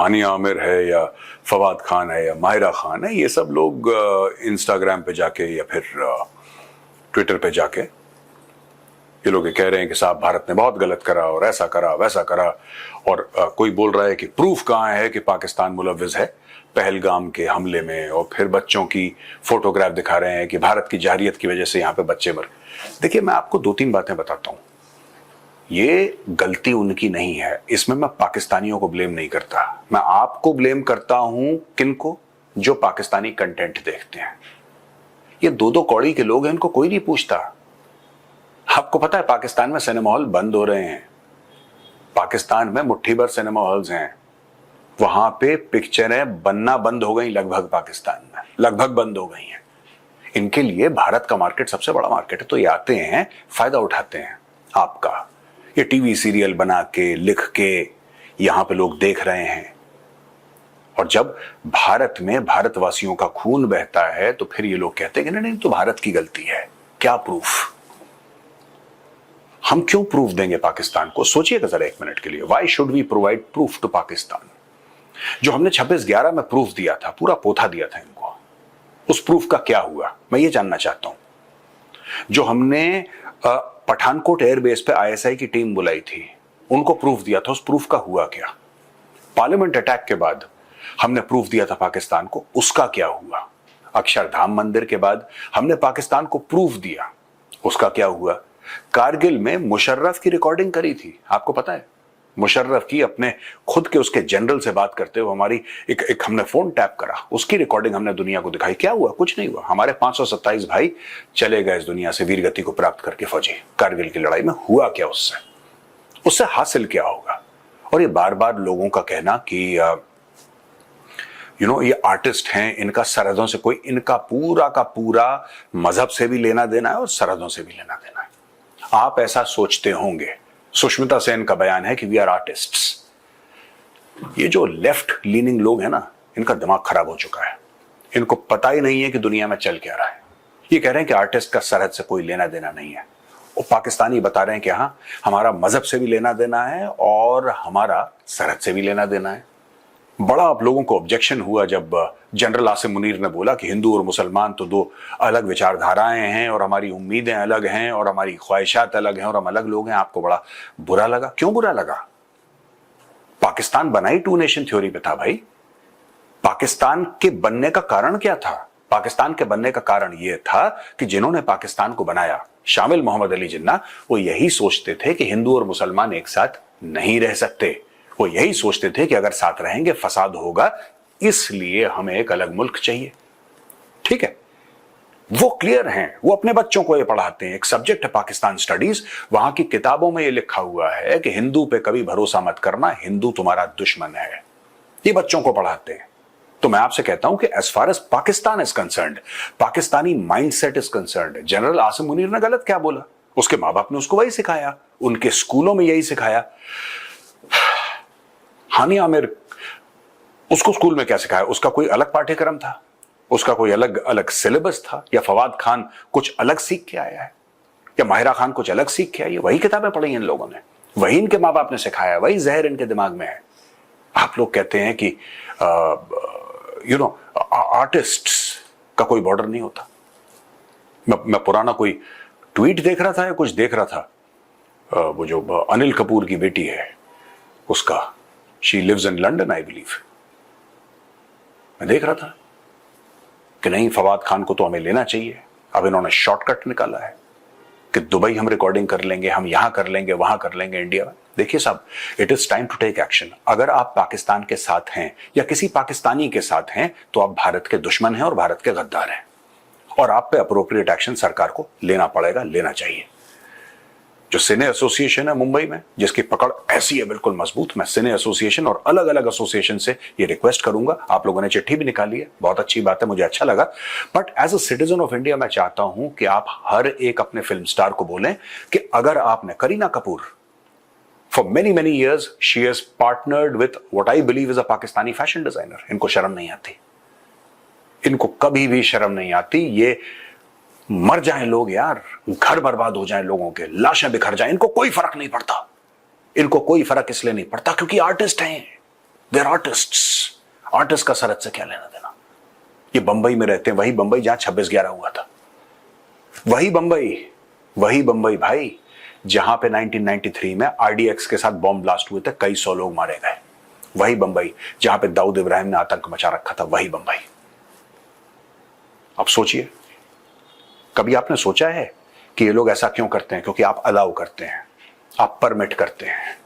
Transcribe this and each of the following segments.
हानिया आमिर है या फवाद खान है या माहिरा खान है, ये सब लोग इंस्टाग्राम पे जाके या फिर ट्विटर पे जाके ये लोग कह रहे हैं कि साहब भारत ने बहुत गलत करा और ऐसा करा वैसा करा, और कोई बोल रहा है कि प्रूफ कहाँ है कि पाकिस्तान मुलव्विज है पहलगाम के हमले में, और फिर बच्चों की फोटोग्राफ दिखा रहे हैं कि भारत की जारियत की वजह से यहाँ पे बच्चे मर। देखिए, मैं आपको 2-3 बातें बताता हूँ। ये गलती उनकी नहीं है, इसमें मैं पाकिस्तानियों को ब्लेम नहीं करता, मैं आपको ब्लेम करता हूं। किनको? जो पाकिस्तानी कंटेंट देखते हैं। ये 2-2 कौड़ी के लोग हैं, इनको कोई नहीं पूछता। आपको पता है पाकिस्तान में सिनेमा हॉल बंद हो रहे हैं, पाकिस्तान में मुट्ठी भर सिनेमा हॉल्स हैं, वहां पे पिक्चरें बनना बंद हो गई, लगभग पाकिस्तान में लगभग बंद हो गई हैं। इनके लिए भारत का मार्केट सबसे बड़ा मार्केट है, तो ये आते हैं, फायदा उठाते हैं आपका। ये टीवी सीरियल बना के लिख के यहां पे लोग देख रहे हैं, और जब भारत में भारतवासियों का खून बहता है तो फिर ये लोग कहते हैं कि नहीं तो भारत की गलती है। क्या प्रूफ? हम क्यों प्रूफ देंगे पाकिस्तान को? सोचिएगा जरा 1 मिनट के लिए। Why should we provide proof to Pakistan? जो हमने 26/11 में प्रूफ दिया था, पूरा पोथा दिया था इनको, उस प्रूफ का क्या हुआ? मैं ये जानना चाहता हूं। जो हमने पठानकोट एयरबेस पे आईएसआई की टीम बुलाई थी, उनको प्रूफ दिया था, उस प्रूफ का हुआ क्या? पार्लियामेंट अटैक के बाद हमने प्रूफ दिया था पाकिस्तान को, उसका क्या हुआ? अक्षरधाम मंदिर के बाद हमने पाकिस्तान को प्रूफ दिया, उसका क्या हुआ? कारगिल में मुशर्रफ की रिकॉर्डिंग करी थी, आपको पता है? मुशर्रफ की अपने खुद के उसके जनरल से बात करते हुए हमारी एक हमने फोन टैप करा, उसकी रिकॉर्डिंग हमने दुनिया को दिखाई। क्या हुआ? कुछ नहीं हुआ। हमारे 527 भाई चले गए इस दुनिया से वीरगति को प्राप्त करके फौजी। कारगिल की लड़ाई में हुआ क्या? उससे हासिल क्या होगा? और ये बार बार लोगों का कहना कि ये आर्टिस्ट हैं, इनका सरहदों से कोई, इनका पूरा का पूरा मजहब से भी लेना देना है और सरहदों से भी लेना देना है। आप ऐसा सोचते होंगे। सुष्मिता सेन का बयान है कि वी आर आर्टिस्ट्स। ये जो लेफ्ट लीनिंग लोग हैं ना, इनका दिमाग खराब हो चुका है, इनको पता ही नहीं है कि दुनिया में चल क्या रहा है। ये कह रहे हैं कि आर्टिस्ट का सरहद से कोई लेना देना नहीं है, और पाकिस्तानी बता रहे हैं कि हाँ, हमारा मजहब से भी लेना देना है और हमारा सरहद से भी लेना देना है। बड़ा आप लोगों को ऑब्जेक्शन हुआ जब जनरल आसिम मुनीर ने बोला कि हिंदू और मुसलमान तो 2 अलग विचारधाराएं हैं और हमारी उम्मीदें अलग हैं और हमारी ख्वाहिशात अलग हैं और हम अलग लोग हैं। आपको बड़ा बुरा लगा। क्यों बुरा लगा? पाकिस्तान बना ही 2 नेशन थ्योरी पे था भाई। पाकिस्तान के बनने का कारण क्या था? पाकिस्तान के बनने का कारण यह था कि जिन्होंने पाकिस्तान को बनाया, शामिल मोहम्मद अली जिन्ना, वो यही सोचते थे कि हिंदू और मुसलमान एक साथ नहीं रह सकते। वो यही सोचते थे कि अगर साथ रहेंगे फसाद होगा, इसलिए हमें एक अलग मुल्क चाहिए। ठीक है, वो क्लियर हैं, वो अपने बच्चों को ये पढ़ाते हैं। एक सब्जेक्ट है पाकिस्तान स्टडीज, वहां की किताबों में ये लिखा हुआ है कि हिंदू पे कभी भरोसा मत करना, हिंदू तुम्हारा दुश्मन है। ये बच्चों को पढ़ाते हैं। तो मैं आपसे कहता हूं कि as far as Pakistan is concerned, Pakistani mindset is concerned, general Asim Munir ने गलत क्या बोला? उसके मां बाप ने उसको वही सिखाया, उनके स्कूलों में यही सिखाया। हानिया आमिर, उसको स्कूल में क्या सिखाया? उसका कोई अलग पाठ्यक्रम था, उसका कोई अलग अलग सिलेबस था? या फवाद खान कुछ अलग सीख के आया है, या माहिरा खान कुछ अलग सीख के आई है? वही किताबें पढ़ी इन लोगों ने, वही इनके माँ बाप ने सिखाया, वही जहर इनके दिमाग में है। आप लोग कहते हैं कि आर्टिस्ट्स का कोई बॉर्डर नहीं होता। मैं पुराना कोई ट्वीट देख रहा था या कुछ देख रहा था, वो जो अनिल कपूर की बेटी है उसका, she lives in London I believe, मैं देख रहा था कि नहीं, फवाद खान को तो हमें लेना चाहिए। अब इन्होंने शॉर्टकट निकाला है कि दुबई हम रिकॉर्डिंग कर लेंगे, हम यहां कर लेंगे, वहां कर लेंगे, इंडिया में। देखिए साहब, it is time to take action. अगर आप पाकिस्तान के साथ हैं या किसी पाकिस्तानी के साथ हैं तो आप भारत के दुश्मन हैं और भारत के गद्दार हैं, और आप पे अप्रोप्रिएट एक्शन सरकार को लेना पड़ेगा, लेना चाहिए। जो सिने एसोसिएशन है मुंबई में, जिसकी पकड़ ऐसी है बिल्कुल मजबूत, मैं सिने एसोसिएशन और अलग अलग एसोसिएशन से ये रिक्वेस्ट करूंगा। आप लोगों ने चिट्ठी भी निकाली है, बहुत अच्छी बात है, मुझे अच्छा लगा। But as a citizen of India मैं चाहता हूं कि आप हर एक अपने फिल्म स्टार को बोलें कि अगर आपने, Kareena Kapoor, for many many years she has partnered with what I believe is a Pakistani fashion designer. इनको शर्म नहीं आती, इनको कभी भी शर्म नहीं आती। ये मर जाएं लोग यार, घर बर्बाद हो जाएं लोगों के, लाशें बिखर जाएं, इनको कोई फर्क नहीं पड़ता। इनको कोई फर्क इसलिए नहीं पड़ता क्योंकि आर्टिस्ट हैं, दे आर आर्टिस्ट्स। आर्टिस्ट का सरहद से क्या लेना देना। ये बंबई में रहते हैं, वही बंबई जहां 26/11 हुआ था, वही बंबई भाई जहां पे 1993 में RDX के साथ बॉम्ब ब्लास्ट हुए थे, कई 100 लोग मारे गए। वही बंबई जहां पे दाऊद इब्राहिम ने आतंक मचा रखा था, वही बंबई। अब सोचिए, कभी आपने सोचा है कि ये लोग ऐसा क्यों करते हैं? क्योंकि आप अलाउ करते हैं, आप परमिट करते हैं।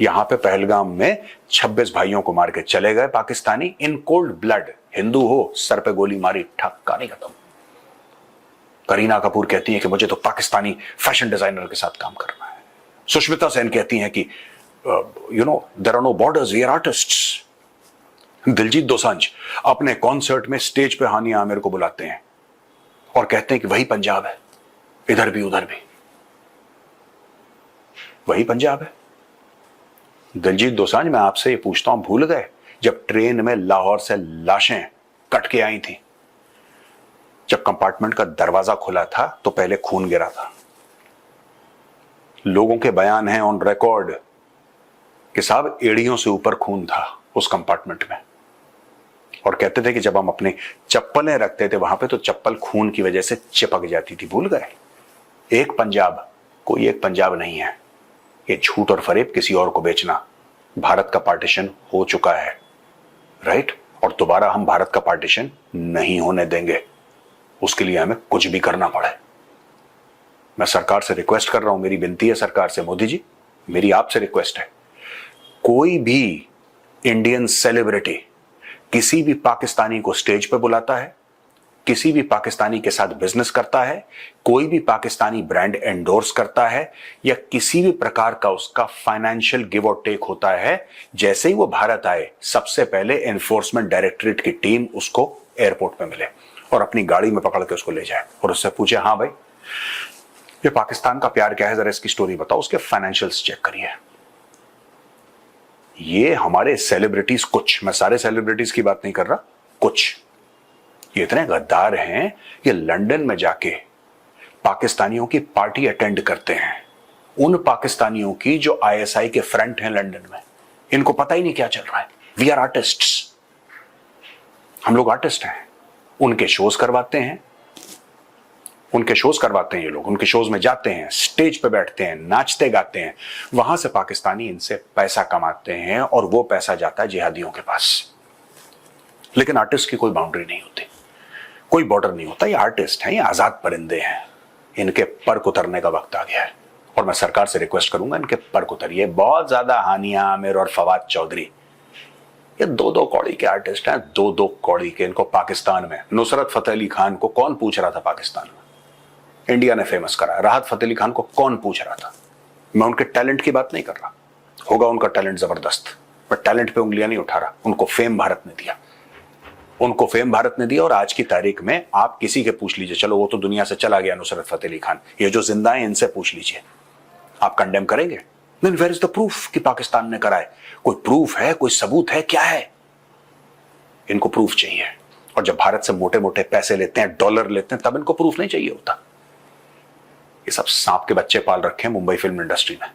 यहां पे पहलगाम में 26 भाइयों को मार के चले गए Pakistani, in cold blood. Hindu हो, सर पे गोली मारी, ठक, कहानी खत्म। करीना कपूर कहती है कि मुझे तो पाकिस्तानी फैशन डिजाइनर के साथ काम करना है। सुष्मिता सेन कहती हैं कि there are no borders, we are artists. Diljit Dosanjh अपने कॉन्सर्ट में स्टेज पे हानिया आमिर को बुलाते हैं और कहते हैं कि वही पंजाब है, इधर भी उधर भी वही पंजाब है। दिलजीत दोसांझ, मैं आपसे ये पूछता हूं, भूल गए जब ट्रेन में लाहौर से लाशें कट के आई थी, जब कंपार्टमेंट का दरवाजा खुला था तो पहले खून गिरा था। लोगों के बयान हैं ऑन रिकॉर्ड कि साहब एड़ियों से ऊपर खून था उस कंपार्टमेंट में, और कहते थे कि जब हम अपने चप्पलें रखते थे वहां पे तो चप्पल खून की वजह से चिपक जाती थी। भूल गए? एक पंजाब, कोई एक पंजाब नहीं है। ये झूठ और फरेब किसी और को बेचना। भारत का पार्टीशन हो चुका है, राइट? और दोबारा हम भारत का पार्टीशन नहीं होने देंगे, उसके लिए हमें कुछ भी करना पड़े। मैं सरकार से रिक्वेस्ट कर रहा हूं, मेरी विनती है सरकार से, मोदी जी मेरी आपसे रिक्वेस्ट है, कोई भी इंडियन सेलिब्रिटी किसी भी पाकिस्तानी को स्टेज पे बुलाता है, किसी भी पाकिस्तानी के साथ बिजनेस करता है, कोई भी पाकिस्तानी ब्रांड एंडोर्स करता है, या किसी भी प्रकार का उसका फाइनेंशियल गिव और टेक होता है, जैसे ही वो भारत आए सबसे पहले एनफोर्समेंट डायरेक्टरेट की टीम उसको एयरपोर्ट पे मिले और अपनी गाड़ी में पकड़ के उसको ले जाए और उससे पूछे, हाँ भाई ये पाकिस्तान का प्यार क्या है, जरा इसकी स्टोरी बताओ, उसके फाइनेंशियल्स चेक करिए। ये हमारे सेलिब्रिटीज, कुछ, मैं सारे सेलिब्रिटीज की बात नहीं कर रहा, कुछ ये इतने गद्दार हैं, ये लंदन में जाके पाकिस्तानियों की पार्टी अटेंड करते हैं, उन पाकिस्तानियों की जो ISI के फ्रंट हैं लंदन में। इनको पता ही नहीं क्या चल रहा है। वी आर आर्टिस्ट्स, हम लोग आर्टिस्ट हैं। उनके शोज करवाते हैं, ये लोग उनके शोज में जाते हैं, स्टेज पे बैठते हैं, नाचते गाते हैं, वहां से पाकिस्तानी इनसे पैसा कमाते हैं और वो पैसा जाता है जिहादियों के पास। लेकिन आर्टिस्ट की कोई बाउंड्री नहीं होती, कोई बॉर्डर नहीं होता। ये आर्टिस्ट हैं, ये आजाद परिंदे हैं, इनके पर उतरने का वक्त आ गया है। और मैं सरकार से रिक्वेस्ट करूंगा, इनके पर उतरिए। बहुत ज्यादा हानिया आमिर और फवाद चौधरी, ये 2-2 कौड़ी के आर्टिस्ट हैं, 2-2 कौड़ी के। इनको पाकिस्तान में नुसरत फतेह अली खान को कौन पूछ रहा था? पाकिस्तान में इंडिया ने फेमस करा। राहत फतेह अली खान को कौन पूछ रहा था? मैं उनके टैलेंट की बात नहीं कर रहा, होगा उनका टैलेंट जबरदस्त, मैं टैलेंट पे उंगलियां नहीं उठा रहा। उनको फेम भारत ने दिया, उनको फेम भारत ने दिया। और आज की तारीख में आप किसी के पूछ लीजिए, चलो वो तो दुनिया से चला गया नुसरत फतेह अली खान, ये जो जिंदा है इनसे पूछ लीजिए, आप कंडेम करेंगे? Then where is the proof कि पाकिस्तान ने करा है? कोई प्रूफ है, कोई सबूत है, क्या है? इनको प्रूफ चाहिए। और जब भारत से मोटे मोटे पैसे लेते हैं, डॉलर लेते हैं, तब इनको प्रूफ नहीं चाहिए होता। ये सब सांप के बच्चे पाल रखे हैं मुंबई फिल्म इंडस्ट्री में।